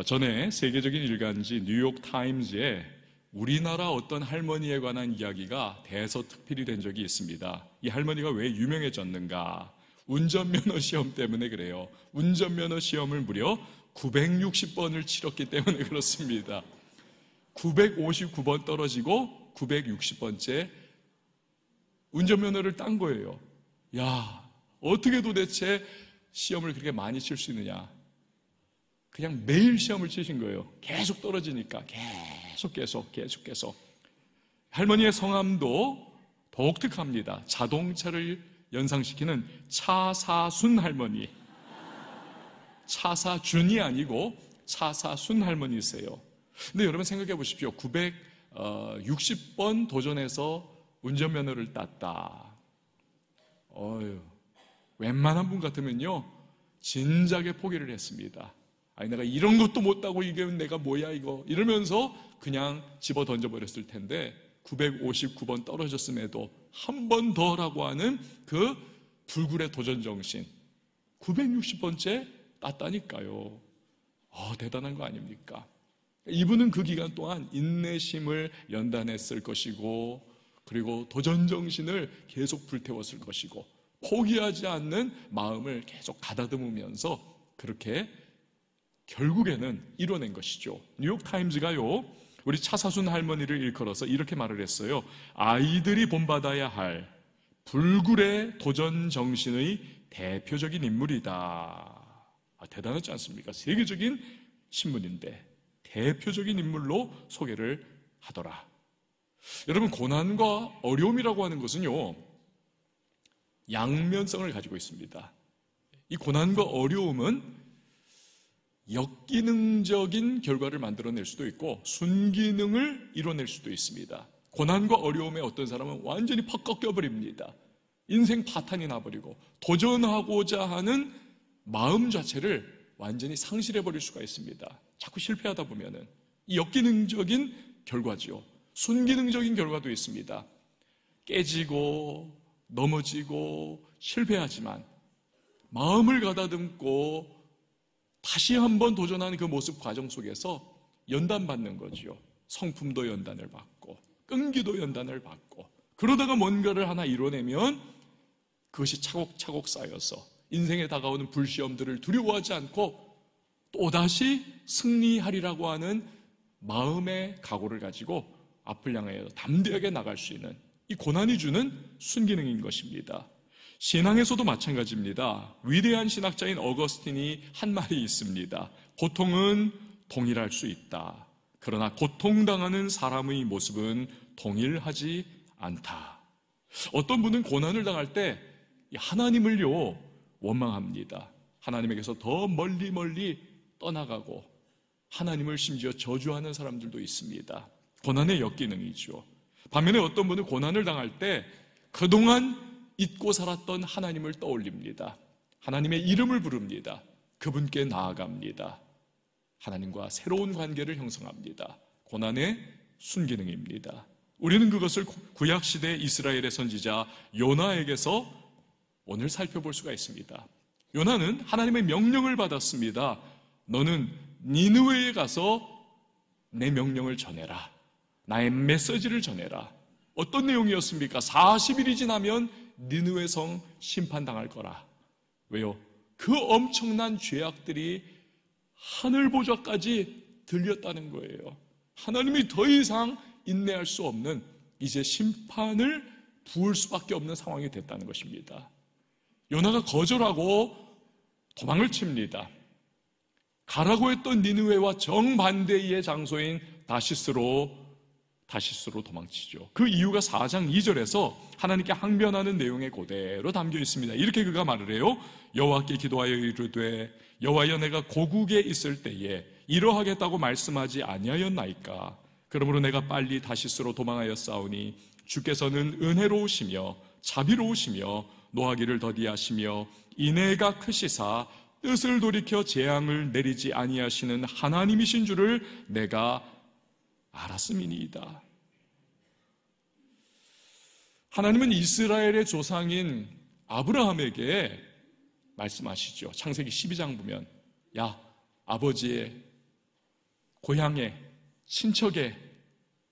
전에 세계적인 일간지 뉴욕 타임즈에 우리나라 어떤 할머니에 관한 이야기가 대서특필이 된 적이 있습니다. 이 할머니가 왜 유명해졌는가? 운전면허 시험 때문에 그래요. 운전면허 시험을 무려 960번을 치렀기 때문에 그렇습니다. 959번 떨어지고 960번째 운전면허를 딴 거예요. 야, 어떻게 도대체 시험을 그렇게 많이 칠 수 있느냐? 그냥 매일 시험을 치신 거예요. 계속 떨어지니까 계속. 할머니의 성함도 독특합니다. 자동차를 연상시키는 차사순 할머니. 차사준이 아니고 차사순 할머니세요. 근데 여러분 생각해 보십시오. 960번 도전해서 운전면허를 땄다. 웬만한 분 같으면요 진작에 포기를 했습니다. 아니 내가 이런 것도 못 따고 이게 내가 뭐야 이거 이러면서 그냥 집어 던져버렸을 텐데 959번 떨어졌음에도 한 번 더라고 하는 그 불굴의 도전정신 960번째 땄다니까요. 대단한 거 아닙니까? 이분은 그 기간 동안 인내심을 연단했을 것이고 그리고 도전정신을 계속 불태웠을 것이고 포기하지 않는 마음을 계속 가다듬으면서 그렇게 결국에는 이뤄낸 것이죠. 뉴욕타임즈가요 우리 차사순 할머니를 일컬어서 이렇게 말을 했어요. 아이들이 본받아야 할 불굴의 도전정신의 대표적인 인물이다. 대단하지 않습니까? 세계적인 신문인데 대표적인 인물로 소개를 하더라. 여러분 고난과 어려움이라고 하는 것은요 양면성을 가지고 있습니다. 이 고난과 어려움은 역기능적인 결과를 만들어낼 수도 있고 순기능을 이뤄낼 수도 있습니다. 고난과 어려움에 어떤 사람은 완전히 팍 꺾여버립니다. 인생 파탄이 나버리고 도전하고자 하는 마음 자체를 완전히 상실해버릴 수가 있습니다. 자꾸 실패하다 보면은 이 역기능적인 결과지요. 순기능적인 결과도 있습니다. 깨지고 넘어지고 실패하지만 마음을 가다듬고 다시 한번 도전하는 그 모습 과정 속에서 연단받는 거지요. 성품도 연단을 받고 끈기도 연단을 받고 그러다가 뭔가를 하나 이뤄내면 그것이 차곡차곡 쌓여서 인생에 다가오는 불시험들을 두려워하지 않고 또다시 승리하리라고 하는 마음의 각오를 가지고 앞을 향하여 담대하게 나갈 수 있는 이 고난이 주는 순기능인 것입니다. 신앙에서도 마찬가지입니다. 위대한 신학자인 어거스틴이 한 말이 있습니다. 고통은 동일할 수 있다. 그러나 고통당하는 사람의 모습은 동일하지 않다. 어떤 분은 고난을 당할 때 하나님을요 원망합니다. 하나님에게서 더 멀리 떠나가고 하나님을 심지어 저주하는 사람들도 있습니다. 고난의 역기능이죠. 반면에 어떤 분은 고난을 당할 때 그동안 잊고 살았던 하나님을 떠올립니다. 하나님의 이름을 부릅니다. 그분께 나아갑니다. 하나님과 새로운 관계를 형성합니다. 고난의 순기능입니다. 우리는 그것을 구약시대 이스라엘의 선지자 요나에게서 오늘 살펴볼 수가 있습니다. 요나는 하나님의 명령을 받았습니다. 너는 니느웨에 가서 내 명령을 전해라. 나의 메시지를 전해라. 어떤 내용이었습니까? 40일이 지나면 니느웨 성 심판당할 거라. 왜요? 그 엄청난 죄악들이 하늘 보좌까지 들렸다는 거예요. 하나님이 더 이상 인내할 수 없는 이제 심판을 부을 수밖에 없는 상황이 됐다는 것입니다. 요나가 거절하고 도망을 칩니다. 가라고 했던 니느웨와 정반대의 장소인 다시스로 도망치죠. 그 이유가 4장 2절에서 하나님께 항변하는 내용에 그대로 담겨 있습니다. 이렇게 그가 말을 해요. 여호와께 기도하여 이르되 여호와여 내가 고국에 있을 때에 이러하겠다고 말씀하지 아니하였나이까. 그러므로 내가 빨리 다시스로 도망하였사오니 주께서는 은혜로우시며 자비로우시며 노하기를 더디하시며 인애가 크시사 뜻을 돌이켜 재앙을 내리지 아니하시는 하나님이신 줄을 내가 알았음이니이다. 하나님은 이스라엘의 조상인 아브라함에게 말씀하시죠. 창세기 12장 보면 야 아버지의 고향에, 친척에,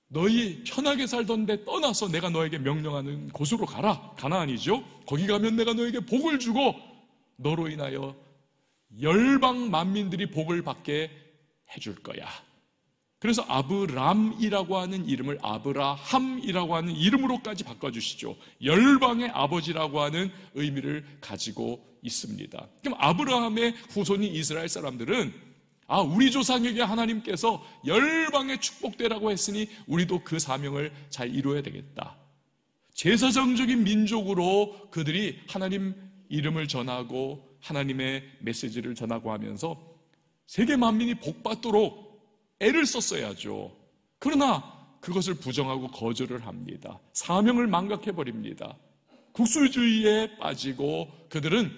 너희 편하게 살던 데 떠나서 내가 너에게 명령하는 곳으로 가라. 가나안이죠. 거기 가면 내가 너에게 복을 주고 너로 인하여 열방 만민들이 복을 받게 해줄 거야. 그래서 아브람이라고 하는 이름을 아브라함이라고 하는 이름으로까지 바꿔주시죠. 열방의 아버지라고 하는 의미를 가지고 있습니다. 그럼 아브라함의 후손인 이스라엘 사람들은 우리 조상에게 하나님께서 열방의 축복되라고 했으니 우리도 그 사명을 잘 이루어야 되겠다. 제사장적인 민족으로 그들이 하나님 이름을 전하고 하나님의 메시지를 전하고 하면서 세계 만민이 복받도록 애를 썼어야죠. 그러나 그것을 부정하고 거절을 합니다. 사명을 망각해버립니다. 국수주의에 빠지고 그들은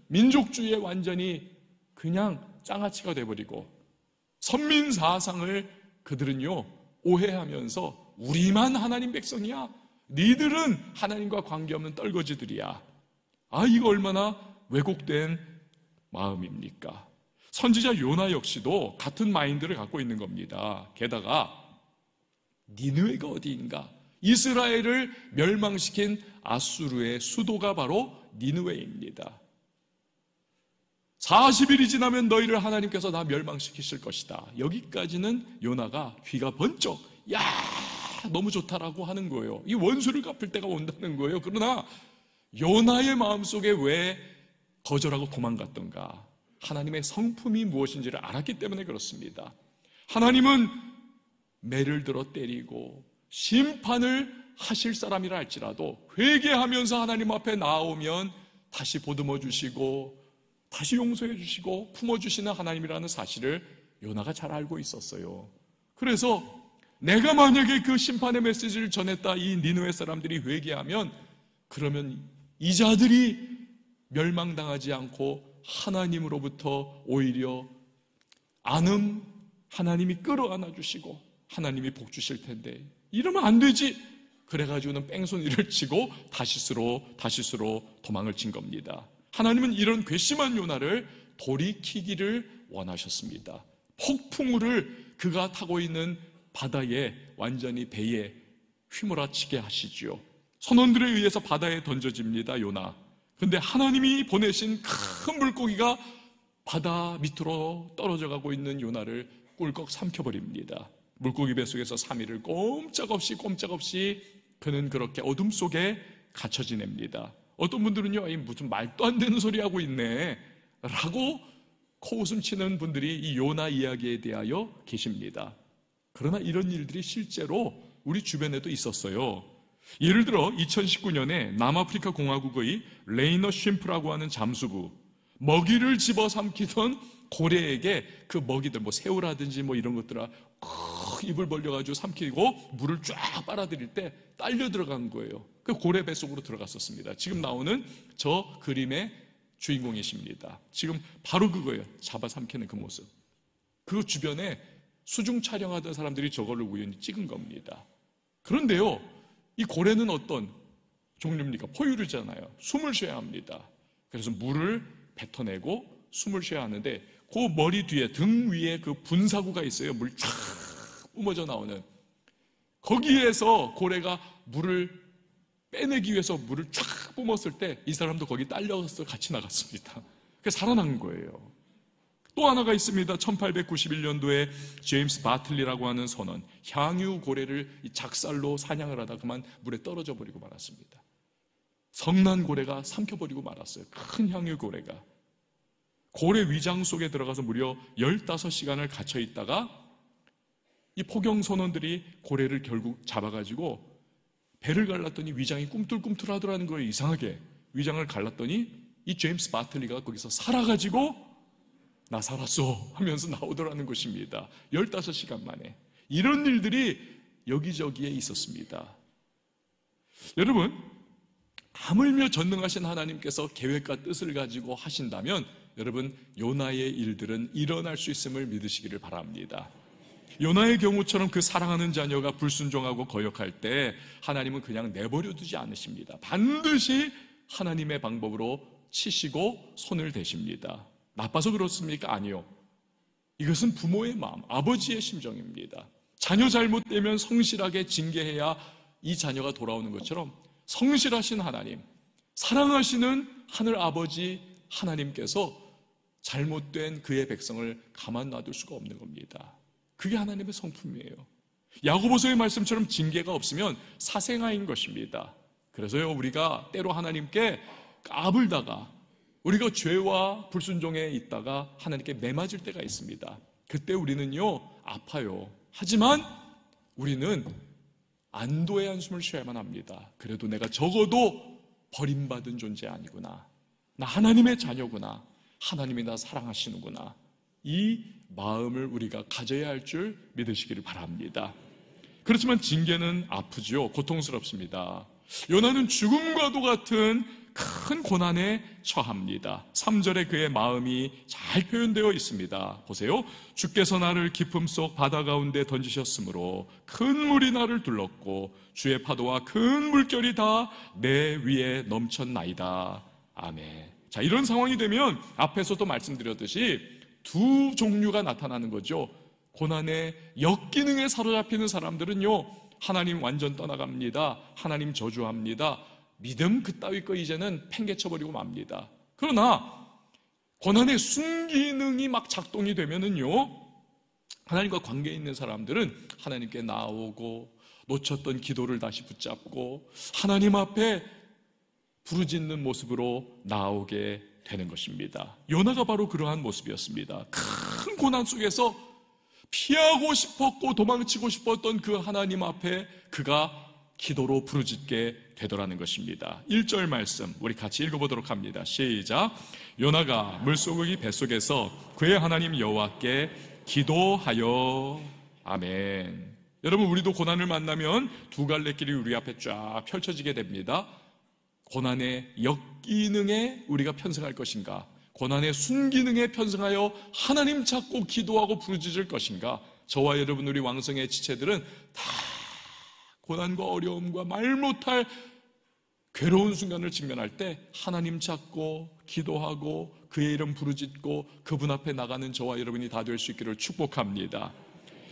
민족주의에 완전히 그냥 장아찌가 돼버리고 선민사상을 그들은요 오해하면서 우리만 하나님 백성이야, 니들은 하나님과 관계없는 떨거지들이야. 이거 얼마나 왜곡된 마음입니까? 선지자 요나 역시도 같은 마인드를 갖고 있는 겁니다. 게다가 니느웨가 어디인가? 이스라엘을 멸망시킨 아수르의 수도가 바로 니느웨입니다. 40일이 지나면 너희를 하나님께서 다 멸망시키실 것이다. 여기까지는 요나가 귀가 번쩍 너무 좋다라고 하는 거예요. 이 원수를 갚을 때가 온다는 거예요. 그러나 요나의 마음속에 왜 거절하고 도망갔던가? 하나님의 성품이 무엇인지를 알았기 때문에 그렇습니다. 하나님은 매를 들어 때리고 심판을 하실 사람이라 할지라도 회개하면서 하나님 앞에 나오면 다시 보듬어 주시고 다시 용서해 주시고 품어주시는 하나님이라는 사실을 요나가 잘 알고 있었어요. 그래서 내가 만약에 그 심판의 메시지를 전했다 이 니느웨 사람들이 회개하면 그러면 이 자들이 멸망당하지 않고 하나님으로부터 오히려 하나님이 끌어안아 주시고 하나님이 복 주실 텐데 이러면 안 되지. 그래가지고는 뺑소니를 치고 다시스로 도망을 친 겁니다. 하나님은 이런 괘씸한 요나를 돌이키기를 원하셨습니다. 폭풍우를 그가 타고 있는 바다에 완전히 배에 휘몰아치게 하시죠. 선원들에 의해서 바다에 던져집니다. 요나. 그런데 하나님이 보내신 큰 물고기가 바다 밑으로 떨어져 가고 있는 요나를 꿀꺽 삼켜버립니다. 물고기 뱃속에서 3일을 꼼짝없이 그는 그렇게 어둠 속에 갇혀 지냅니다. 어떤 분들은요, 무슨 말도 안 되는 소리 하고 있네 라고 코웃음 치는 분들이 이 요나 이야기에 대하여 계십니다. 그러나 이런 일들이 실제로 우리 주변에도 있었어요. 예를 들어 2019년에 남아프리카 공화국의 레이너 쉼프라고 하는 잠수부, 먹이를 집어삼키던 고래에게 그 먹이들 새우라든지 이런 것들아 입을 벌려가지고 삼키고 물을 쫙 빨아들일 때 딸려 들어간 거예요. 그 고래 뱃속으로 들어갔었습니다. 지금 나오는 저 그림의 주인공이십니다. 지금 바로 그거예요. 잡아삼키는 그 모습. 그 주변에 수중 촬영하던 사람들이 저거를 우연히 찍은 겁니다. 그런데요, 이 고래는 어떤 종류입니까? 포유류잖아요. 숨을 쉬어야 합니다. 그래서 물을 뱉어내고 숨을 쉬어야 하는데 그 머리 뒤에 등 위에 그 분사구가 있어요. 물 쫙 뿜어져 나오는. 거기에서 고래가 물을 빼내기 위해서 물을 쫙 뿜었을 때 이 사람도 거기 딸려서 같이 나갔습니다. 그래서 살아난 거예요. 또 하나가 있습니다. 1891년도에 제임스 바틀리라고 하는 선원, 향유 고래를 작살로 사냥을 하다 그만 물에 떨어져 버리고 말았습니다. 성난 고래가 삼켜버리고 말았어요. 큰 향유 고래가. 고래 위장 속에 들어가서 무려 15시간을 갇혀 있다가 이 포경 선원들이 고래를 결국 잡아가지고 배를 갈랐더니 위장이 꿈틀꿈틀하더라는 거예요. 이상하게 위장을 갈랐더니 이 제임스 바틀리가 거기서 살아가지고 나 살았어 하면서 나오더라는 것입니다. 15시간 만에. 이런 일들이 여기저기에 있었습니다. 여러분, 하물며 전능하신 하나님께서 계획과 뜻을 가지고 하신다면 여러분, 요나의 일들은 일어날 수 있음을 믿으시기를 바랍니다. 요나의 경우처럼 그 사랑하는 자녀가 불순종하고 거역할 때 하나님은 그냥 내버려 두지 않으십니다. 반드시 하나님의 방법으로 치시고 손을 대십니다. 나빠서 그렇습니까? 아니요. 이것은 부모의 마음, 아버지의 심정입니다. 자녀 잘못되면 성실하게 징계해야 이 자녀가 돌아오는 것처럼 성실하신 하나님, 사랑하시는 하늘 아버지 하나님께서 잘못된 그의 백성을 가만 놔둘 수가 없는 겁니다. 그게 하나님의 성품이에요. 야고보서의 말씀처럼 징계가 없으면 사생아인 것입니다. 그래서요, 우리가 때로 하나님께 까불다가 우리가 죄와 불순종에 있다가 하나님께 매맞을 때가 있습니다. 그때 우리는요, 아파요. 하지만 우리는 안도의 한숨을 쉬어야만 합니다. 그래도 내가 적어도 버림받은 존재 아니구나. 나 하나님의 자녀구나. 하나님이 나 사랑하시는구나. 이 마음을 우리가 가져야 할 줄 믿으시기를 바랍니다. 그렇지만 징계는 아프죠. 고통스럽습니다. 요나는 죽음과도 같은 큰 고난에 처합니다. 3절에 그의 마음이 잘 표현되어 있습니다. 보세요. 주께서 나를 깊음 속 바다 가운데 던지셨으므로 큰 물이 나를 둘렀고 주의 파도와 큰 물결이 다 내 위에 넘쳤나이다. 아멘. 자, 이런 상황이 되면 앞에서도 말씀드렸듯이 두 종류가 나타나는 거죠. 고난의 역기능에 사로잡히는 사람들은요, 하나님 완전 떠나갑니다. 하나님 저주합니다. 믿음 그따위 거 이제는 팽개쳐버리고 맙니다. 그러나 고난의 순기능이 막 작동이 되면은요, 하나님과 관계 있는 사람들은 하나님께 나오고 놓쳤던 기도를 다시 붙잡고 하나님 앞에 부르짖는 모습으로 나오게 되는 것입니다. 요나가 바로 그러한 모습이었습니다. 큰 고난 속에서 피하고 싶었고 도망치고 싶었던 그 하나님 앞에 그가 기도로 부르짖게 되더라는 것입니다. 1절 말씀 우리 같이 읽어보도록 합니다. 시작. 요나가 물소고기 뱃속에서 그의 하나님 여호와께 기도하여. 아멘. 여러분, 우리도 고난을 만나면 두 갈래 길이 우리 앞에 쫙 펼쳐지게 됩니다. 고난의 역기능에 우리가 편승할 것인가, 고난의 순기능에 편승하여 하나님 찾고 기도하고 부르짖을 것인가. 저와 여러분, 우리 왕성의 지체들은 다 고난과 어려움과 말 못할 괴로운 순간을 직면할 때 하나님 찾고 기도하고 그의 이름 부르짖고 그분 앞에 나가는 저와 여러분이 다 될 수 있기를 축복합니다.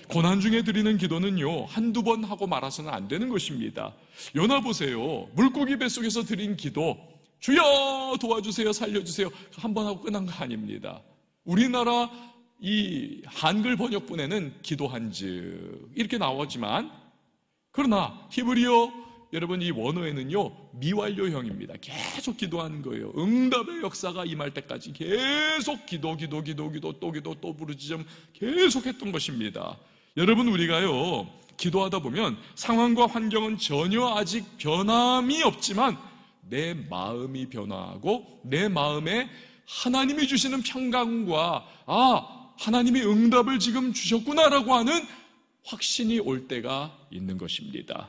고난 중에 드리는 기도는요, 한두 번 하고 말아서는 안 되는 것입니다. 요나 보세요. 물고기 뱃속에서 드린 기도, 주여 도와주세요, 살려주세요, 한 번 하고 끝난 거 아닙니다. 우리나라 이 한글 번역본에는 기도한즉 이렇게 나오지만, 그러나 히브리어 여러분 이 원어에는요 미완료형입니다. 계속 기도하는 거예요. 응답의 역사가 임할 때까지 계속 기도 또 부르짖음 계속 했던 것입니다. 여러분, 우리가요 기도하다 보면 상황과 환경은 전혀 아직 변함이 없지만 내 마음이 변화하고 내 마음에 하나님이 주시는 평강과 하나님이 응답을 지금 주셨구나라고 하는 확신이 올 때가 있는 것입니다.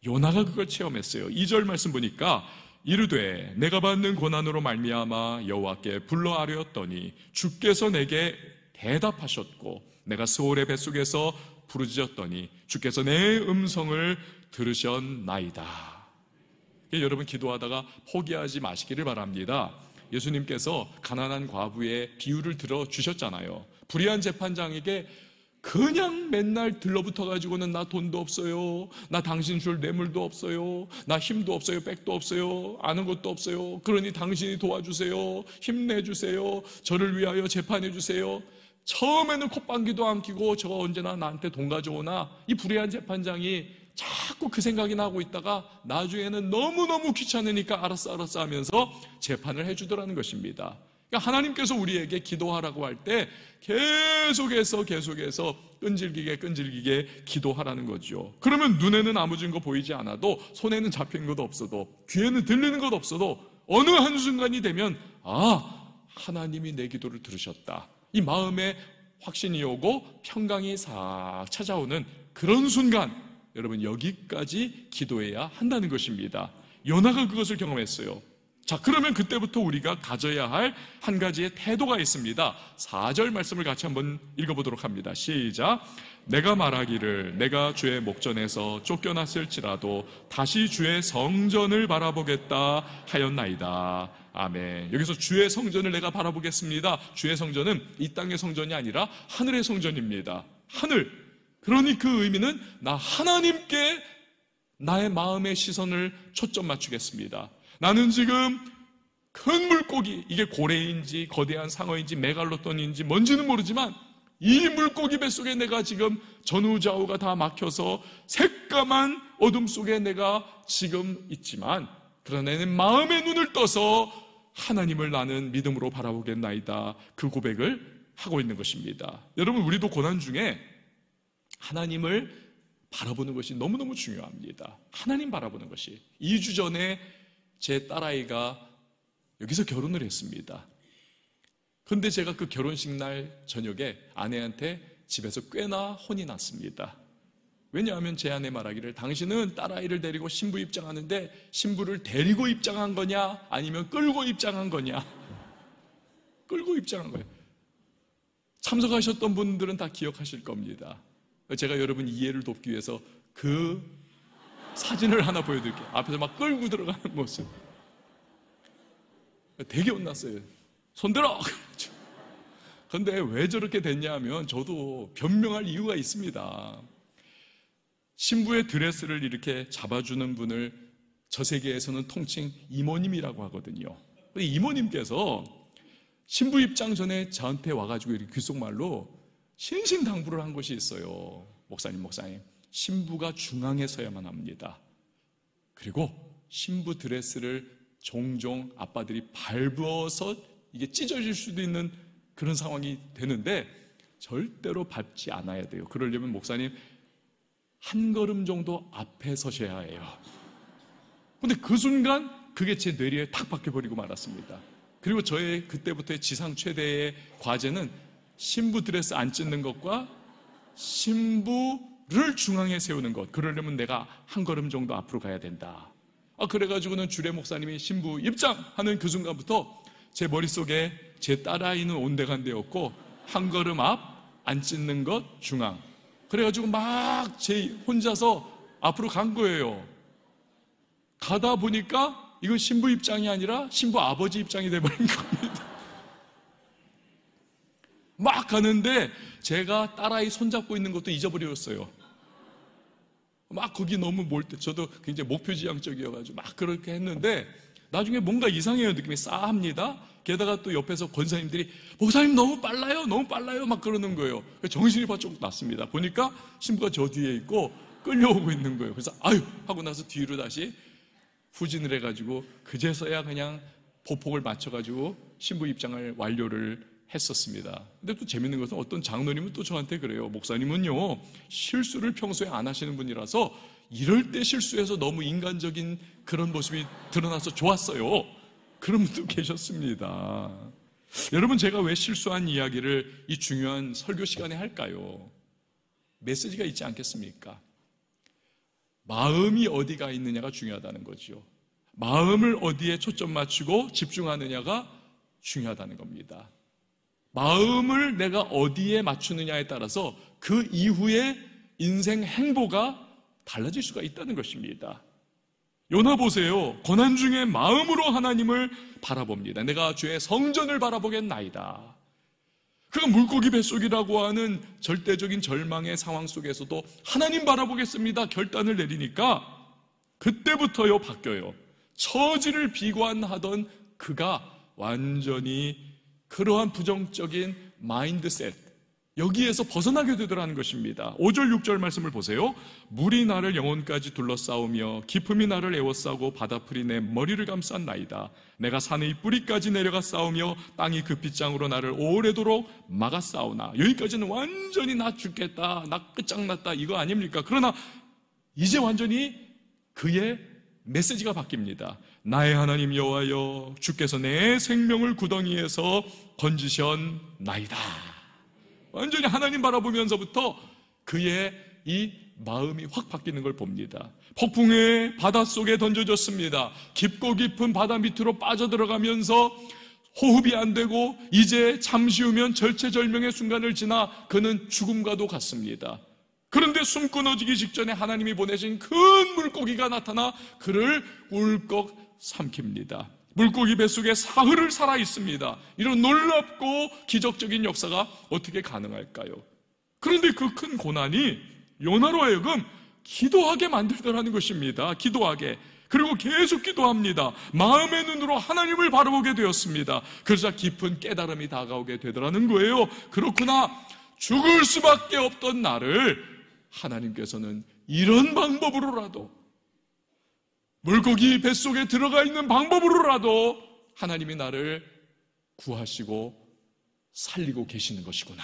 요나가 그걸 체험했어요. 2절 말씀 보니까 이르되 내가 받는 고난으로 말미암아 여호와께 불러 아뢰었더니 주께서 내게 대답하셨고 내가 스올의 뱃속에서 부르짖었더니 주께서 내 음성을 들으셨나이다. 여러분, 기도하다가 포기하지 마시기를 바랍니다. 예수님께서 가난한 과부의 비유를 들어주셨잖아요. 불의한 재판장에게 그냥 맨날 들러붙어가지고는 나 돈도 없어요, 나 당신 줄 뇌물도 없어요, 나 힘도 없어요, 백도 없어요, 아는 것도 없어요, 그러니 당신이 도와주세요, 힘내주세요, 저를 위하여 재판해주세요. 처음에는 콧방귀도 안 끼고 저거 언제나 나한테 돈 가져오나, 이 불의한 재판장이 자꾸 그 생각이 나고 있다가 나중에는 너무너무 귀찮으니까 알았어 하면서 재판을 해주더라는 것입니다. 그러니까 하나님께서 우리에게 기도하라고 할 때 계속해서 끈질기게 기도하라는 거죠. 그러면 눈에는 아무 증거 보이지 않아도, 손에는 잡힌 것 없어도, 귀에는 들리는 것 없어도 어느 한순간이 되면 하나님이 내 기도를 들으셨다, 이 마음에 확신이 오고 평강이 싹 찾아오는 그런 순간, 여러분 여기까지 기도해야 한다는 것입니다. 요나가 그것을 경험했어요. 자, 그러면 그때부터 우리가 가져야 할 한 가지의 태도가 있습니다. 4절 말씀을 같이 한번 읽어보도록 합니다. 시작. 내가 말하기를 내가 주의 목전에서 쫓겨났을지라도 다시 주의 성전을 바라보겠다 하였나이다. 아멘. 여기서 주의 성전을 내가 바라보겠습니다. 주의 성전은 이 땅의 성전이 아니라 하늘의 성전입니다. 하늘. 그러니 그 의미는 나 하나님께 나의 마음의 시선을 초점 맞추겠습니다. 나는 지금 큰 물고기, 이게 고래인지 거대한 상어인지 메갈로돈인지 뭔지는 모르지만 이 물고기 뱃속에 내가 지금 전우좌우가 다 막혀서 새까만 어둠 속에 내가 지금 있지만, 그러나 내 마음의 눈을 떠서 하나님을 나는 믿음으로 바라보겠나이다. 그 고백을 하고 있는 것입니다. 여러분, 우리도 고난 중에 하나님을 바라보는 것이 너무너무 중요합니다. 하나님 바라보는 것이. 2주 전에 제 딸아이가 여기서 결혼을 했습니다. 그런데 제가 그 결혼식 날 저녁에 아내한테 집에서 꽤나 혼이 났습니다. 왜냐하면 제 아내 말하기를 당신은 딸아이를 데리고 신부 입장하는데 신부를 데리고 입장한 거냐 아니면 끌고 입장한 거냐. 끌고 입장한 거예요. 참석하셨던 분들은 다 기억하실 겁니다. 제가 여러분 이해를 돕기 위해서 그 사진을 하나 보여드릴게요. 앞에서 막 끌고 들어가는 모습. 되게 혼났어요. 손들어! 그런데 왜 저렇게 됐냐 하면 저도 변명할 이유가 있습니다. 신부의 드레스를 이렇게 잡아주는 분을 저 세계에서는 통칭 이모님이라고 하거든요. 이모님께서 신부 입장 전에 저한테 와가지고 이렇게 귓속말로 신신당부를 한 것이 있어요. 목사님, 신부가 중앙에 서야만 합니다. 그리고 신부 드레스를 종종 아빠들이 밟아서 이게 찢어질 수도 있는 그런 상황이 되는데 절대로 밟지 않아야 돼요. 그러려면 목사님 한 걸음 정도 앞에 서셔야 해요. 그런데 그 순간 그게 제 뇌리에 탁 박혀버리고 말았습니다. 그리고 저의 그때부터의 지상 최대의 과제는 신부 드레스 안 찢는 것과 신부를 중앙에 세우는 것. 그러려면 내가 한 걸음 정도 앞으로 가야 된다. 그래가지고는 주례 목사님이 신부 입장하는 그 순간부터 제 머릿속에 제 딸아이는 온데간데였고 한 걸음 앞 안 찢는 것 중앙. 그래가지고 막 제 혼자서 앞으로 간 거예요. 가다 보니까 이건 신부 입장이 아니라 신부 아버지 입장이 돼버린 겁니다. 막 가는데 제가 딸아이 손잡고 있는 것도 잊어버렸어요. 막 거기 너무 몰 때 저도 굉장히 목표지향적이어가지고 막 그렇게 했는데 나중에 뭔가 이상해요. 느낌이 싸합니다. 게다가 또 옆에서 권사님들이 목사님 너무 빨라요 막 그러는 거예요. 정신이 바짝 났습니다. 보니까 신부가 저 뒤에 있고 끌려오고 있는 거예요. 그래서 아유 하고 나서 뒤로 다시 후진을 해가지고 그제서야 그냥 보폭을 맞춰가지고 신부 입장을 완료를 했었습니다. 근데 또 재밌는 것은 어떤 장로님은 또 저한테 그래요. 목사님은요 실수를 평소에 안 하시는 분이라서 이럴 때 실수해서 너무 인간적인 그런 모습이 드러나서 좋았어요. 그런 분도 계셨습니다. 여러분, 제가 왜 실수한 이야기를 이 중요한 설교 시간에 할까요? 메시지가 있지 않겠습니까? 마음이 어디가 있느냐가 중요하다는 거죠. 마음을 어디에 초점 맞추고 집중하느냐가 중요하다는 겁니다. 마음을 내가 어디에 맞추느냐에 따라서 그 이후의 인생 행보가 달라질 수가 있다는 것입니다. 요나 보세요. 고난 중에 마음으로 하나님을 바라봅니다. 내가 주의 성전을 바라보겠나이다. 그가 물고기 뱃속이라고 하는 절대적인 절망의 상황 속에서도 하나님 바라보겠습니다. 결단을 내리니까 그때부터요 바뀌어요. 처지를 비관하던 그가 완전히 그러한 부정적인 마인드셋 여기에서 벗어나게 되더라는 것입니다. 5절 6절 말씀을 보세요. 물이 나를 영혼까지 둘러싸우며 기품이 나를 에워싸고 바다풀이 내 머리를 감쌌나이다. 내가 산의 뿌리까지 내려가 싸우며 땅이 그 빗장으로 나를 오래도록 막아싸우나. 여기까지는 완전히 나 죽겠다, 나 끝장났다 이거 아닙니까? 그러나 이제 완전히 그의 메시지가 바뀝니다. 나의 하나님 여호와여, 주께서 내 생명을 구덩이에서 건지셨나이다. 완전히 하나님 바라보면서부터 그의 이 마음이 확 바뀌는 걸 봅니다. 폭풍의 바닷속에 던져졌습니다. 깊고 깊은 바다 밑으로 빠져들어가면서 호흡이 안 되고 이제 잠시 후면 절체절명의 순간을 지나 그는 죽음과도 같습니다. 그런데 숨 끊어지기 직전에 하나님이 보내신 큰 물고기가 나타나 그를 꿀꺽 삼킵니다. 물고기 뱃속에 사흘을 살아 있습니다. 이런 놀랍고 기적적인 역사가 어떻게 가능할까요? 그런데 그 큰 고난이 요나로 하여금 기도하게 만들더라는 것입니다. 기도하게. 그리고 계속 기도합니다. 마음의 눈으로 하나님을 바라보게 되었습니다. 그러자 깊은 깨달음이 다가오게 되더라는 거예요. 그렇구나. 죽을 수밖에 없던 나를 하나님께서는 이런 방법으로라도, 물고기 뱃속에 들어가 있는 방법으로라도 하나님이 나를 구하시고 살리고 계시는 것이구나.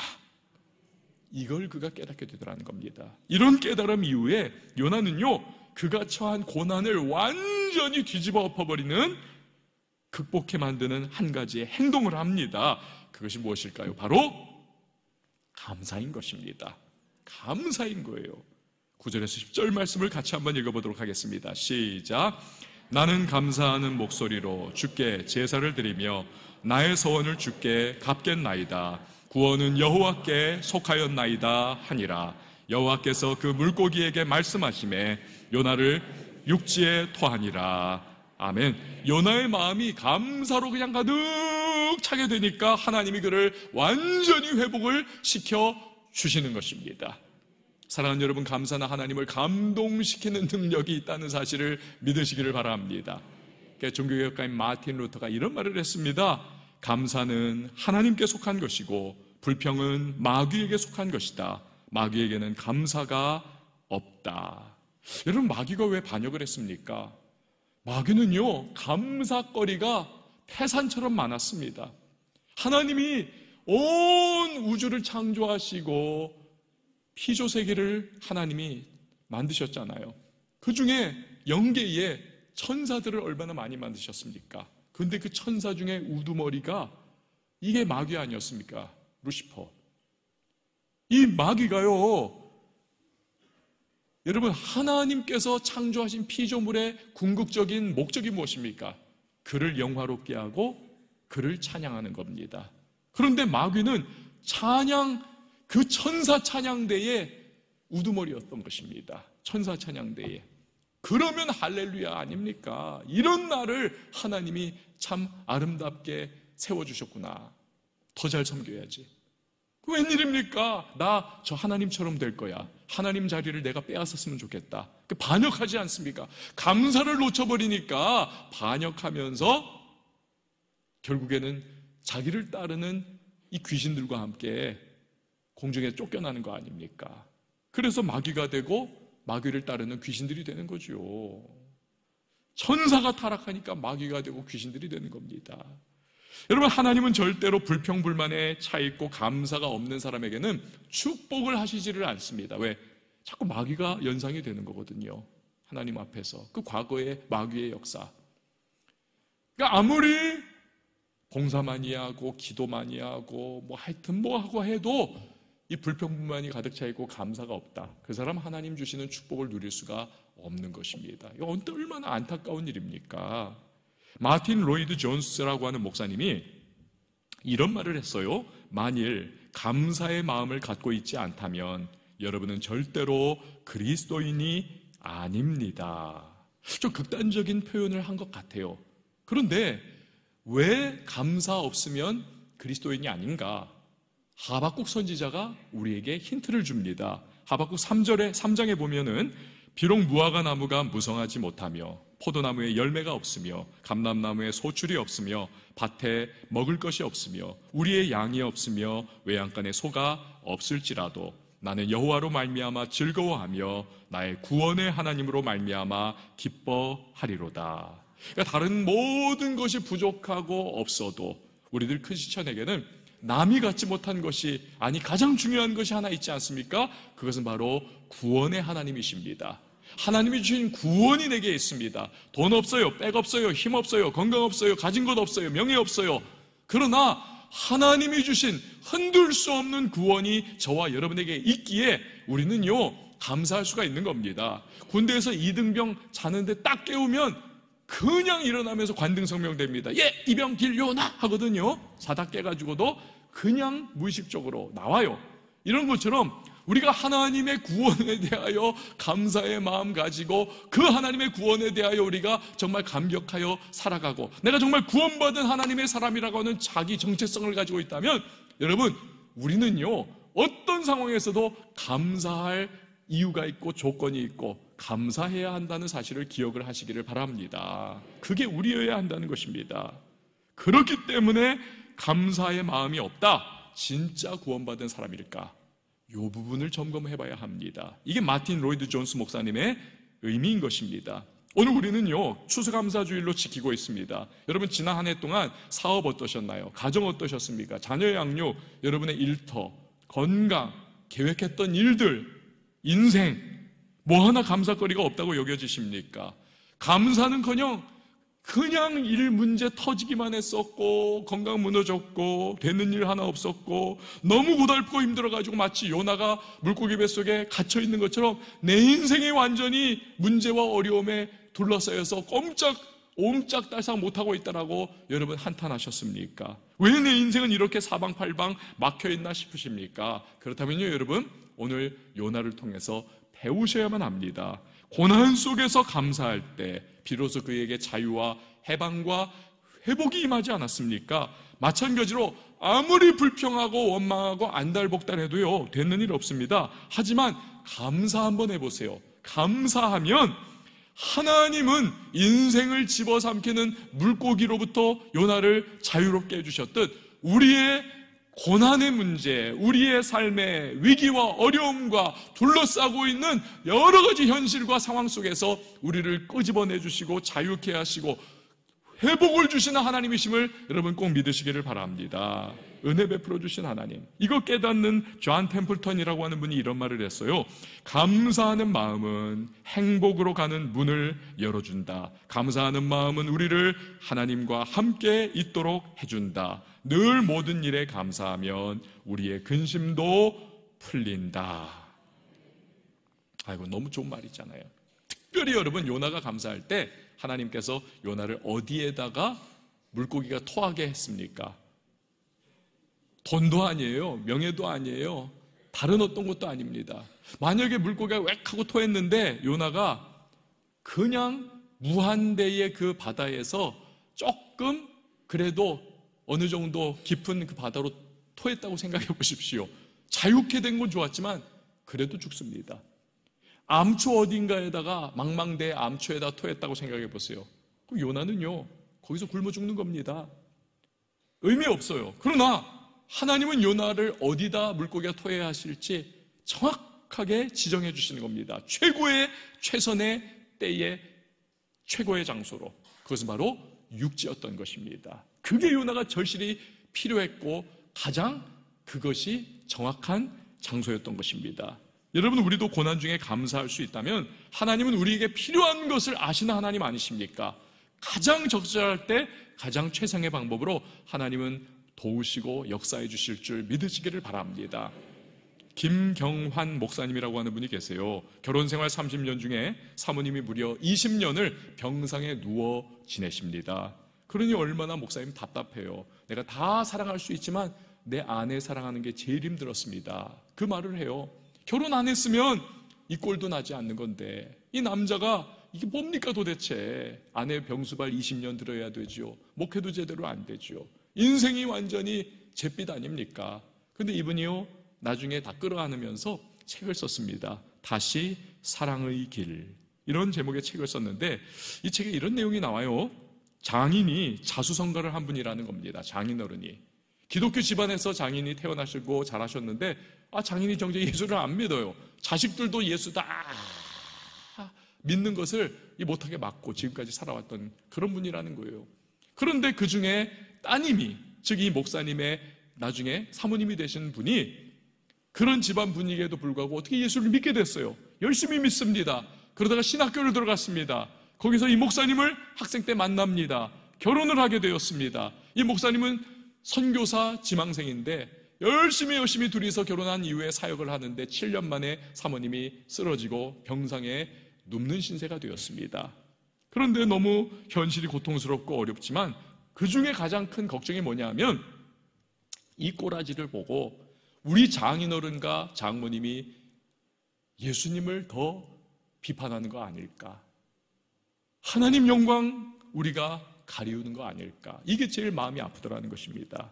이걸 그가 깨닫게 되더라는 겁니다. 이런 깨달음 이후에 요나는요, 그가 처한 고난을 완전히 뒤집어 엎어버리는, 극복해 만드는 한 가지의 행동을 합니다. 그것이 무엇일까요? 바로 감사인 것입니다. 감사인 거예요. 9절에서 10절 말씀을 같이 한번 읽어보도록 하겠습니다. 시작. 나는 감사하는 목소리로 주께 제사를 드리며 나의 소원을 주께 갚겠나이다. 구원은 여호와께 속하였나이다 하니라. 여호와께서 그 물고기에게 말씀하시매 요나를 육지에 토하니라. 아멘. 요나의 마음이 감사로 그냥 가득 차게 되니까 하나님이 그를 완전히 회복을 시켜 주시는 것입니다. 사랑하는 여러분, 감사는 하나님을 감동시키는 능력이 있다는 사실을 믿으시기를 바랍니다. 종교개혁가인 마틴 루터가 이런 말을 했습니다. 감사는 하나님께 속한 것이고 불평은 마귀에게 속한 것이다. 마귀에게는 감사가 없다. 여러분, 마귀가 왜 반역을 했습니까? 마귀는요, 감사거리가 태산처럼 많았습니다. 하나님이 온 우주를 창조하시고 피조세계를 하나님이 만드셨잖아요. 그 중에 영계에 천사들을 얼마나 많이 만드셨습니까? 그런데 그 천사 중에 우두머리가 이게 마귀 아니었습니까? 루시퍼. 이 마귀가요, 여러분, 하나님께서 창조하신 피조물의 궁극적인 목적이 무엇입니까? 그를 영화롭게 하고 그를 찬양하는 겁니다. 그런데 마귀는 그 천사 찬양대의 우두머리였던 것입니다. 천사 찬양대에. 그러면 할렐루야 아닙니까? 이런 나를 하나님이 참 아름답게 세워주셨구나. 더 잘 섬겨야지. 웬일입니까? 나 저 하나님처럼 될 거야. 하나님 자리를 내가 빼앗았으면 좋겠다. 반역하지 않습니까? 감사를 놓쳐버리니까 반역하면서 결국에는 자기를 따르는 이 귀신들과 함께 공중에 쫓겨나는 거 아닙니까? 그래서 마귀가 되고 마귀를 따르는 귀신들이 되는 거죠. 천사가 타락하니까 마귀가 되고 귀신들이 되는 겁니다. 여러분, 하나님은 절대로 불평불만에 차 있고 감사가 없는 사람에게는 축복을 하시지를 않습니다. 왜? 자꾸 마귀가 연상이 되는 거거든요. 하나님 앞에서. 그 과거의 마귀의 역사. 그러니까 아무리 봉사 많이 하고 기도 많이 하고 하여튼 하고 해도 이 불평불만이 가득 차 있고 감사가 없다. 그 사람 하나님 주시는 축복을 누릴 수가 없는 것입니다. 이거 얼마나 안타까운 일입니까? 마틴 로이드 존스라고 하는 목사님이 이런 말을 했어요. 만일 감사의 마음을 갖고 있지 않다면 여러분은 절대로 그리스도인이 아닙니다. 좀 극단적인 표현을 한 것 같아요. 그런데 왜 감사 없으면 그리스도인이 아닌가? 하박국 선지자가 우리에게 힌트를 줍니다. 하박국 3장에 보면은 비록 무화과 나무가 무성하지 못하며 포도나무에 열매가 없으며 감람나무에 소출이 없으며 밭에 먹을 것이 없으며 우리의 양이 없으며 외양간에 소가 없을지라도 나는 여호와로 말미암아 즐거워하며 나의 구원의 하나님으로 말미암아 기뻐하리로다. 그러니까 다른 모든 것이 부족하고 없어도 우리들 크리스천에게는 남이 갖지 못한 것이, 아니 가장 중요한 것이 하나 있지 않습니까? 그것은 바로 구원의 하나님이십니다. 하나님이 주신 구원이 내게 있습니다. 돈 없어요, 백 없어요, 힘 없어요, 건강 없어요, 가진 것 없어요, 명예 없어요. 그러나 하나님이 주신 흔들 수 없는 구원이 저와 여러분에게 있기에 우리는요, 감사할 수가 있는 겁니다. 군대에서 이등병 자는데 딱 깨우면 그냥 일어나면서 관등성명됩니다. 예, 이병 길 요나 하거든요. 자다 깨가지고도 그냥 무의식적으로 나와요. 이런 것처럼 우리가 하나님의 구원에 대하여 감사의 마음 가지고 그 하나님의 구원에 대하여 우리가 정말 감격하여 살아가고 내가 정말 구원받은 하나님의 사람이라고 하는 자기 정체성을 가지고 있다면 여러분, 우리는요 어떤 상황에서도 감사할 이유가 있고 조건이 있고 감사해야 한다는 사실을 기억을 하시기를 바랍니다. 그게 우리여야 한다는 것입니다. 그렇기 때문에 감사의 마음이 없다, 진짜 구원받은 사람일까? 이 부분을 점검해 봐야 합니다. 이게 마틴 로이드 존스 목사님의 의미인 것입니다. 오늘 우리는요 추수감사주일로 지키고 있습니다. 여러분, 지난 한 해 동안 사업 어떠셨나요? 가정 어떠셨습니까? 자녀 양육, 여러분의 일터, 건강, 계획했던 일들, 인생 뭐 하나 감사거리가 없다고 여겨지십니까? 감사는커녕 그냥 일 문제 터지기만 했었고, 건강 무너졌고, 되는 일 하나 없었고, 너무 고달프고 힘들어가지고 마치 요나가 물고기 뱃속에 갇혀있는 것처럼 내 인생이 완전히 문제와 어려움에 둘러싸여서 옴짝달싹 못하고 있다라고 여러분 한탄하셨습니까? 왜 내 인생은 이렇게 사방팔방 막혀있나 싶으십니까? 그렇다면요 여러분, 오늘 요나를 통해서 배우셔야만 합니다. 고난 속에서 감사할 때 비로소 그에게 자유와 해방과 회복이 임하지 않았습니까? 마찬가지로 아무리 불평하고 원망하고 안달복달해도요 되는 일 없습니다. 하지만 감사 한번 해보세요. 감사하면 하나님은 인생을 집어삼키는 물고기로부터 요나를 자유롭게 해주셨듯 우리의 고난의 문제, 우리의 삶의 위기와 어려움과 둘러싸고 있는 여러 가지 현실과 상황 속에서 우리를 끄집어내 주시고 자유케 하시고 회복을 주시는 하나님이심을 여러분 꼭 믿으시기를 바랍니다. 은혜 베풀어 주신 하나님. 이거 깨닫는 존 템플턴이라고 하는 분이 이런 말을 했어요. 감사하는 마음은 행복으로 가는 문을 열어준다. 감사하는 마음은 우리를 하나님과 함께 있도록 해준다. 늘 모든 일에 감사하면 우리의 근심도 풀린다. 아이고, 너무 좋은 말이잖아요. 특별히 여러분, 요나가 감사할 때 하나님께서 요나를 어디에다가 물고기가 토하게 했습니까? 돈도 아니에요. 명예도 아니에요. 다른 어떤 것도 아닙니다. 만약에 물고기가 웩 하고 토했는데 요나가 그냥 무한대의 그 바다에서 조금 그래도 어느 정도 깊은 그 바다로 토했다고 생각해 보십시오. 자유케 된 건 좋았지만 그래도 죽습니다. 암초 어딘가에다가 망망대해 암초에다 토했다고 생각해 보세요. 그럼 요나는요 거기서 굶어 죽는 겁니다. 의미 없어요. 그러나 하나님은 요나를 어디다 물고기가 토해야 하실지 정확하게 지정해 주시는 겁니다. 최고의 최선의 때에 최고의 장소로. 그것은 바로 육지였던 것입니다. 그게 요나가 절실히 필요했고 가장 그것이 정확한 장소였던 것입니다. 여러분, 우리도 고난 중에 감사할 수 있다면 하나님은 우리에게 필요한 것을 아시는 하나님 아니십니까? 가장 적절할 때 가장 최상의 방법으로 하나님은 도우시고 역사해 주실 줄 믿으시기를 바랍니다. 김경환 목사님이라고 하는 분이 계세요. 결혼생활 30년 중에 사모님이 무려 20년을 병상에 누워 지내십니다. 그러니 얼마나 목사님 답답해요. 내가 다 사랑할 수 있지만 내 아내 사랑하는 게 제일 힘들었습니다. 그 말을 해요. 결혼 안 했으면 이 꼴도 나지 않는 건데 이 남자가 이게 뭡니까 도대체. 아내 병수발 20년 들어야 되죠. 목회도 제대로 안 되죠. 인생이 완전히 잿빛 아닙니까? 근데 이분이요 나중에 다 끌어안으면서 책을 썼습니다. 다시 사랑의 길, 이런 제목의 책을 썼는데 이 책에 이런 내용이 나와요. 장인이 자수성가를 한 분이라는 겁니다. 장인어른이. 기독교 집안에서 장인이 태어나시고 자라셨는데 장인이 정작 예수를 안 믿어요. 자식들도 예수 다 믿는 것을 못하게 막고 지금까지 살아왔던 그런 분이라는 거예요. 그런데 그 중에 따님이, 즉 이 목사님의 나중에 사모님이 되신 분이 그런 집안 분위기에도 불구하고 어떻게 예수를 믿게 됐어요. 열심히 믿습니다. 그러다가 신학교를 들어갔습니다. 거기서 이 목사님을 학생 때 만납니다. 결혼을 하게 되었습니다. 이 목사님은 선교사 지망생인데 열심히 둘이서 결혼한 이후에 사역을 하는데 7년 만에 사모님이 쓰러지고 병상에 눕는 신세가 되었습니다. 그런데 너무 현실이 고통스럽고 어렵지만 그 중에 가장 큰 걱정이 뭐냐면 이 꼬라지를 보고 우리 장인어른과 장모님이 예수님을 더 비판하는 거 아닐까? 하나님 영광 우리가 가리우는 거 아닐까? 이게 제일 마음이 아프더라는 것입니다.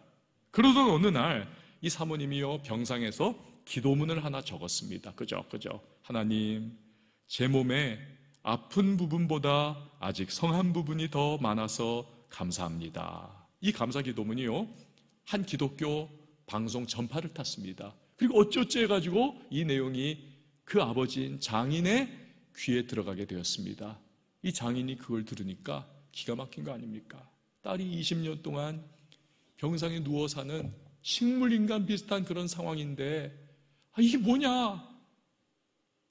그러던 어느 날 이 사모님이요 병상에서 기도문을 하나 적었습니다. 그죠? 하나님, 제 몸에 아픈 부분보다 아직 성한 부분이 더 많아서 감사합니다. 이 감사 기도문이요 한 기독교 방송 전파를 탔습니다. 그리고 어쩌지 해가지고 이 내용이 그 아버지인 장인의 귀에 들어가게 되었습니다. 이 장인이 그걸 들으니까 기가 막힌 거 아닙니까? 딸이 20년 동안 병상에 누워 사는 식물인간 비슷한 그런 상황인데 이게 뭐냐?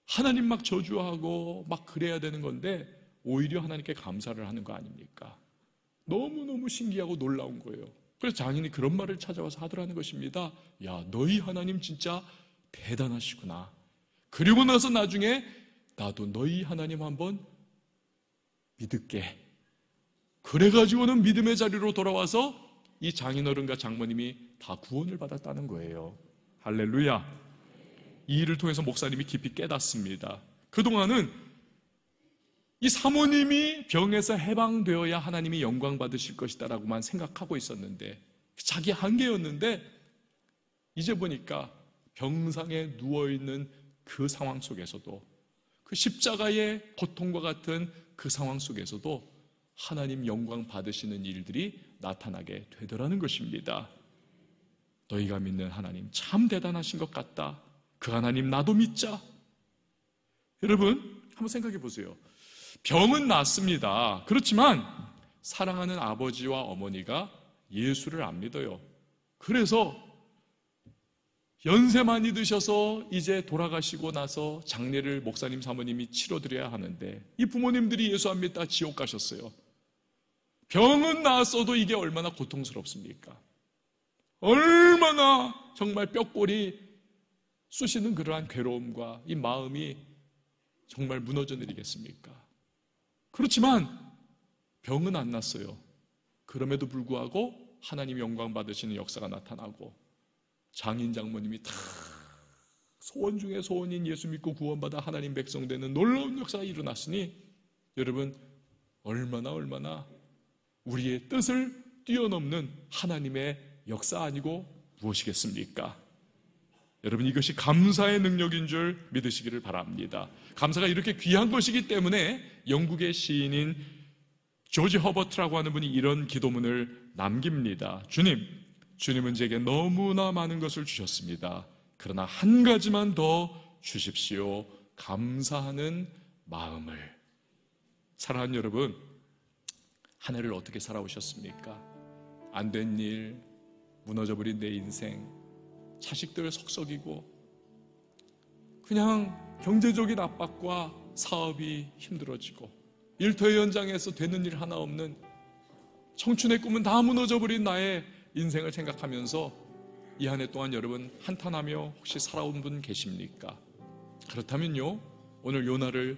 하나님 막 저주하고 막 그래야 되는 건데 오히려 하나님께 감사를 하는 거 아닙니까? 너무너무 신기하고 놀라운 거예요. 그래서 장인이 그런 말을 찾아와서 하더라는 것입니다. 야, 너희 하나님 진짜 대단하시구나. 그리고 나서 나중에 나도 너희 하나님 한번 믿을게. 그래가지고는 믿음의 자리로 돌아와서 이 장인어른과 장모님이 다 구원을 받았다는 거예요. 할렐루야. 이 일을 통해서 목사님이 깊이 깨닫습니다. 그동안은 이 사모님이 병에서 해방되어야 하나님이 영광 받으실 것이다 라고만 생각하고 있었는데 자기 한계였는데 이제 보니까 병상에 누워있는 그 상황 속에서도 그 십자가의 고통과 같은 그 상황 속에서도 하나님 영광 받으시는 일들이 나타나게 되더라는 것입니다. 너희가 믿는 하나님 참 대단하신 것 같다. 그 하나님 나도 믿자. 여러분 한번 생각해 보세요. 병은 낫습니다. 그렇지만 사랑하는 아버지와 어머니가 예수를 안 믿어요. 그래서 연세 많이 드셔서 이제 돌아가시고 나서 장례를 목사님 사모님이 치러드려야 하는데 이 부모님들이 예수 안 믿다 지옥 가셨어요. 병은 나았어도 이게 얼마나 고통스럽습니까? 얼마나 정말 뼈골이 쑤시는 그러한 괴로움과 이 마음이 정말 무너져 내리겠습니까? 그렇지만 병은 안 났어요. 그럼에도 불구하고 하나님 영광 받으시는 역사가 나타나고 장인 장모님이 다 소원 중에 소원인 예수 믿고 구원받아 하나님 백성 되는 놀라운 역사가 일어났으니 여러분 얼마나 우리의 뜻을 뛰어넘는 하나님의 역사 아니고 무엇이겠습니까? 여러분 이것이 감사의 능력인 줄 믿으시기를 바랍니다. 감사가 이렇게 귀한 것이기 때문에 영국의 시인인 조지 허버트라고 하는 분이 이런 기도문을 남깁니다. 주님은 제게 너무나 많은 것을 주셨습니다. 그러나 한 가지만 더 주십시오. 감사하는 마음을. 사랑하는 여러분, 한 해를 어떻게 살아오셨습니까? 안 된 일, 무너져버린 내 인생, 자식들 속썩이고 그냥 경제적인 압박과 사업이 힘들어지고 일터의 현장에서 되는 일 하나 없는 청춘의 꿈은 다 무너져버린 나의 인생을 생각하면서 이 한 해 동안 여러분 한탄하며 혹시 살아온 분 계십니까? 그렇다면요 오늘 요나를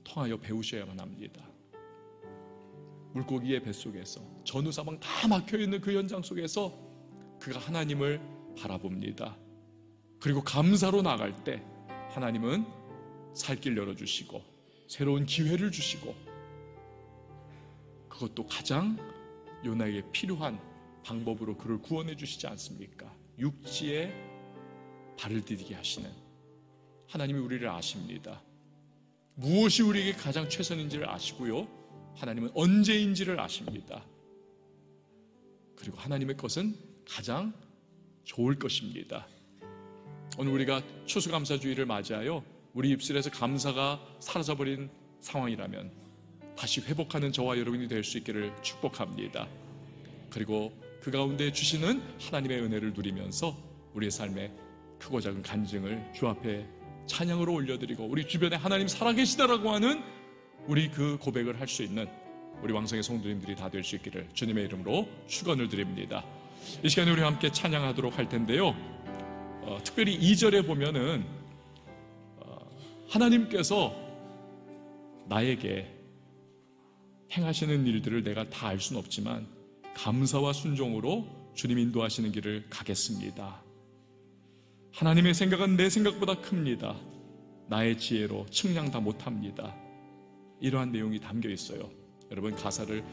통하여 배우셔야만 합니다. 물고기의 뱃속에서 전우사방 다 막혀있는 그 현장 속에서 그가 하나님을 바라봅니다. 그리고 감사로 나갈 때 하나님은 살 길 열어주시고 새로운 기회를 주시고 그것도 가장 요나에게 필요한 방법으로 그를 구원해 주시지 않습니까? 육지에 발을 디디게 하시는 하나님이 우리를 아십니다. 무엇이 우리에게 가장 최선인지를 아시고요 하나님은 언제인지를 아십니다. 그리고 하나님의 것은 가장 좋을 것입니다. 오늘 우리가 추수감사주의를 맞이하여 우리 입술에서 감사가 사라져버린 상황이라면 다시 회복하는 저와 여러분이 될 수 있기를 축복합니다. 그리고 그 가운데 주시는 하나님의 은혜를 누리면서 우리의 삶에 크고 작은 간증을 주 앞에 찬양으로 올려드리고 우리 주변에 하나님 살아계시다라고 하는 우리 그 고백을 할 수 있는 우리 왕성의 성도님들이 다 될 수 있기를 주님의 이름으로 축원을 드립니다. 이 시간에 우리 함께 찬양하도록 할 텐데요. 특별히 2절에 보면은 하나님께서 나에게 행하시는 일들을 내가 다 알 수는 없지만 감사와 순종으로 주님 인도하시는 길을 가겠습니다. 하나님의 생각은 내 생각보다 큽니다. 나의 지혜로 측량 다 못합니다. 이러한 내용이 담겨 있어요. 여러분 가사를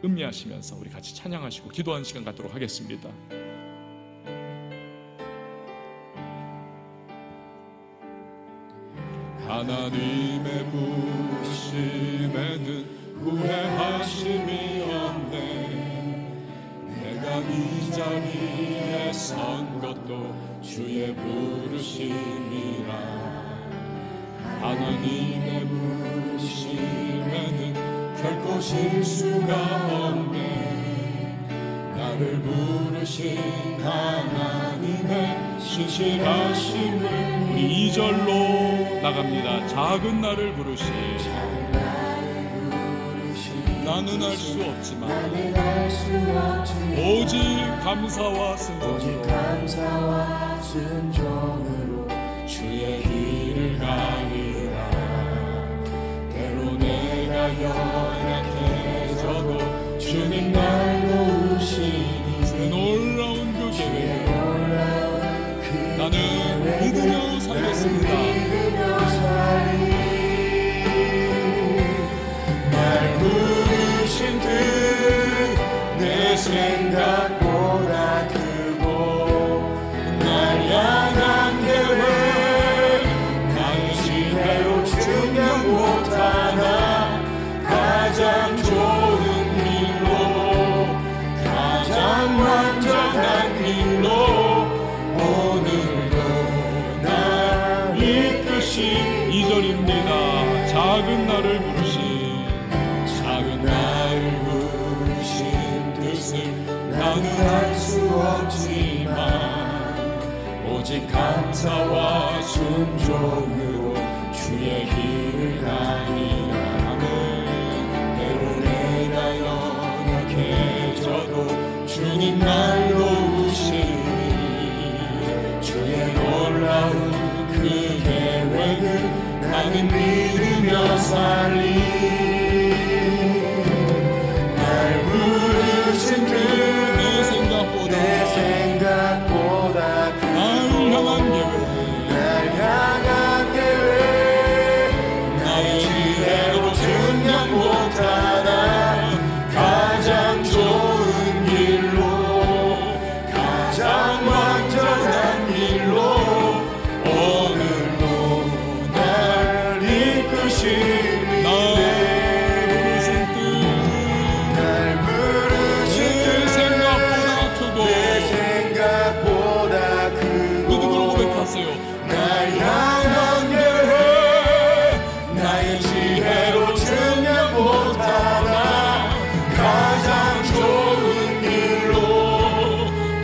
음미하시면서 우리 같이 찬양하시고 기도하는 시간 갖도록 하겠습니다. 하나님의 부르심에는 후회하심이 없네. 내가 이 자리에 선 것도 주의 부르심이라. 하나님의 부르심에는 결코 실수가 없네. 나를 부르신 하나님의 신실하심을 우리 2절로 나갑니다. 작은 나를 부르신 나는 알 수 없지만 오직 감사와 순종으로 주의 길을 가리라. 때로 내가 연약해져도 주님 날 도우시니 그 놀라운 그 계획 나는 믿으며 살겠습니다. 날 부르신 뜻 내 생각보다 크고 날 향한 계획 나의 지혜로 측량 못하나 가장 좋은 길로 가장 완전한 길로 오늘도 날 이끄신 2절입니다. 작은 나를 부르신 나는 알 수 없지만 오직 감사와 순종으로 주의 길을 가리라. 때로 내가 연약해져도 주님 날 도우시니 주의 놀라운 그 계획을 나는 믿으며 살리. 날 부르신 그 내 생각보다 날 향한 계획 나의 지혜로 측량 못하나 가장 좋은 길로 가장 완전한 길로 오늘도 날 이끄시니 날 향한 계획 나의 지혜로 측량 못하나 가장 좋은 길로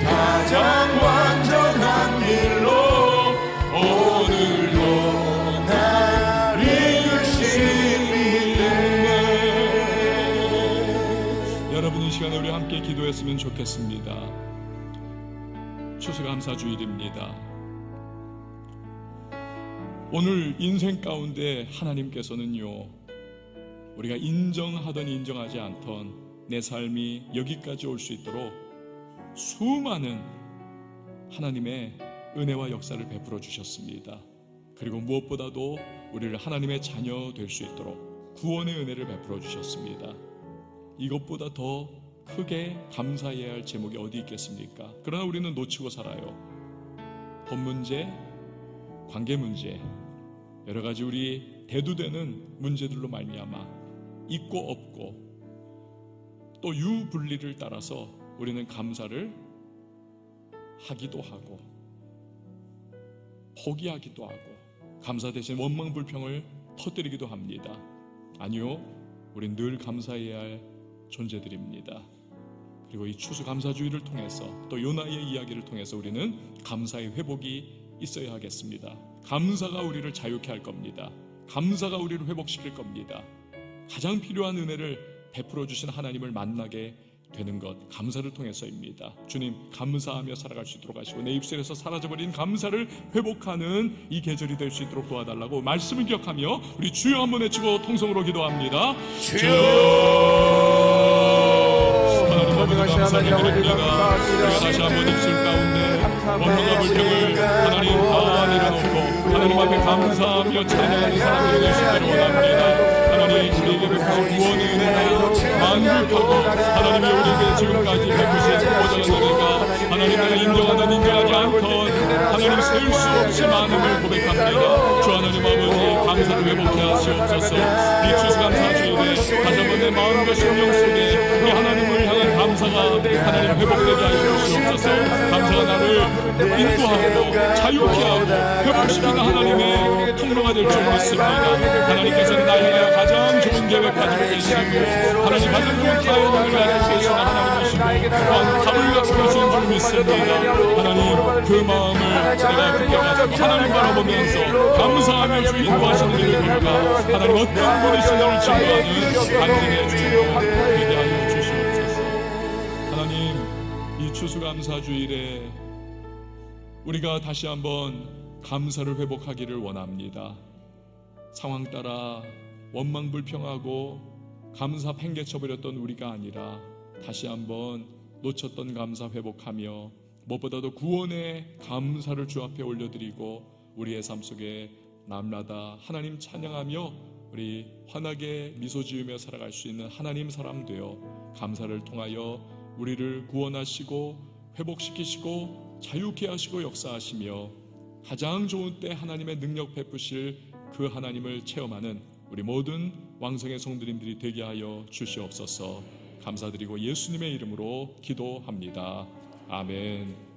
가장 완전한 길로 오늘도 날 이끄시네. 여러분 이 시간에 우리 함께 기도했으면 좋겠습니다. 추수감사주일입니다. 오늘 인생 가운데 하나님께서는요, 우리가 인정하던 인정하지 않던 내 삶이 여기까지 올 수 있도록 수많은 하나님의 은혜와 역사를 베풀어 주셨습니다. 그리고 무엇보다도 우리를 하나님의 자녀 될 수 있도록 구원의 은혜를 베풀어 주셨습니다. 이것보다 더 크게 감사해야 할 제목이 어디 있겠습니까? 그러나 우리는 놓치고 살아요. 돈 문제, 관계 문제, 여러 가지 우리 대두되는 문제들로 말미암아 있고 없고 또 유불리를 따라서 우리는 감사를 하기도 하고 포기하기도 하고 감사 대신 원망 불평을 터뜨리기도 합니다. 아니요, 우린 늘 감사해야 할 존재들입니다. 그리고 이 추수감사주의를 통해서 또 요나의 이야기를 통해서 우리는 감사의 회복이 있어야 하겠습니다. 감사가 우리를 자유케 할 겁니다. 감사가 우리를 회복시킬 겁니다. 가장 필요한 은혜를 베풀어 주신 하나님을 만나게 되는 것 감사를 통해서입니다. 주님, 감사하며 살아갈 수 있도록 하시고 내 입술에서 사라져버린 감사를 회복하는 이 계절이 될 수 있도록 도와달라고 말씀을 기억하며 우리 주여 한번 외치고 통성으로 기도합니다. 주여! 하나님 아버지 감사드립니다. 우리가 다시 한번 입술 가운데 원망과 불평을 하나님 다 내려놓고 하나님 앞에 감사하며 찬양하는 사람들이 되시기를 원합니다. 하나님, 우리에게 베푸신 구원의 은혜가 만국하고 하나님이 우리에게 지금까지 베푸신 보좌의 은혜가 하나님 내가 인정하든 인정하지 않던 하나님 셀 수 없이 많음을 고백합니다. 주 하나님 아버지 감사를 회복해 하시옵소서. 이 추수감사주일에 다시 한번 내 마음과 심령 속에 우리 하나님을 향한 감사가 하나님 회복되게 하여 주시옵소서. 감사가 나를 인도하고 자유케 하고 회복시키는 하나님의 통로가 될 줄 믿습니다. 하나님께서는 나를 향하여 가장 좋은 계획 가지고 계시고 하나님 가장 좋은 타협을 가지고 계시는 하나님이시고 또한 답을 갖고 계시는 줄 믿습니다. 하나님, 그 마음을 내가 그렇게 가지고 하나님 바라보면서 감사하며 주 인도하시는 일을 돌가 하나님 어떤 분이신지를 증거하는 당신의 주님을 되게 하여 주시옵소서. 하나님, 이 추수감사주일에 우리가 다시 한번 감사를 회복하기를 원합니다. 상황 따라 원망불평하고 감사 팽개쳐버렸던 우리가 아니라 다시 한번 놓쳤던 감사 회복하며 무엇보다도 구원의 감사를 주 앞에 올려드리고 우리의 삶 속에 날마다 하나님 찬양하며 우리 환하게 미소 지으며 살아갈 수 있는 하나님 사람 되어 감사를 통하여 우리를 구원하시고 회복시키시고 자유케 하시고 역사하시며 가장 좋은 때 하나님의 능력 베푸실 그 하나님을 체험하는 우리 모든 왕성의 성도님들이 되게 하여 주시옵소서. 감사드리고 예수님의 이름으로 기도합니다. 아멘.